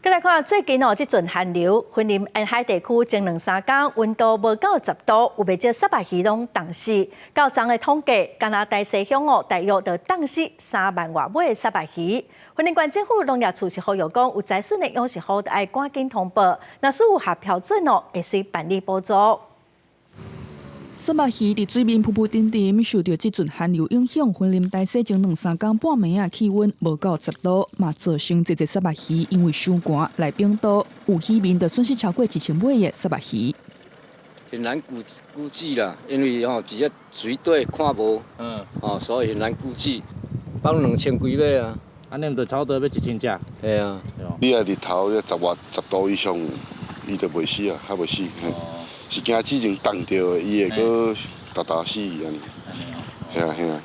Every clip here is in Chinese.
再来看最近这阵寒流，云林沿海地区前2-3天温度无到10度，有袂少沙白鱼拢冻死。到昨的统计，加拿大西乡大约就冻死3万外尾的沙白鱼。云林县政府农业处是呼吁讲，有灾损的养殖户爱赶紧通报，若是有合标准会随办理补助。沙白鱼伫水面浮浮沉沉，受到这阵寒流影响，云林大西前2-3天半暝啊，气温无到10度，嘛造成这沙白鱼因为伤寒来冰岛，有渔民就损失超过1000尾的沙白鱼。很难估计啦，因为只只水底看无，所以很难估计，放2000几尾啊。安尼就差不多要1000只。对啊。你啊日头要10度以上，伊就袂死啊，还袂死。是惊之前冻着的，伊会搁打死伊安尼。吓吓。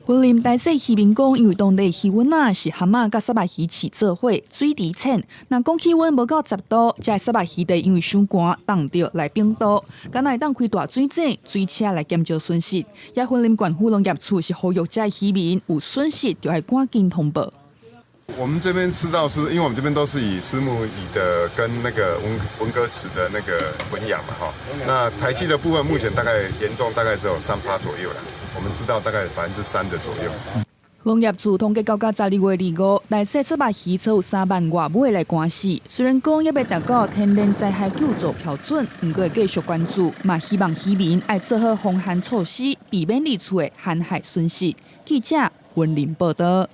云林大西渔民讲，因为当地气温是蛤蟆甲沙白鱼饲做伙，水池浅。若讲气温无到10度，这沙白鱼就因为伤寒冻着来冰岛，敢若会当开大水井、水车来减少损失。也云林县府农业处是呼吁这渔民有损失就要赶紧通报。我们这边吃到是，因为我们这边都是以虱目蚁的跟那个文革齿的那个混养嘛哈。那排气的部分目前大概严重大概只有3%左右啦，我们知道大概3%的左右。农业处统计到12月25日，大西沙白鱼超有3万外尾来关死。虽然讲也未达到天然灾害救助标准，不过会继续关注，嘛希望渔民爱做好防寒措施，避免二处的寒害损失。记者云林报道。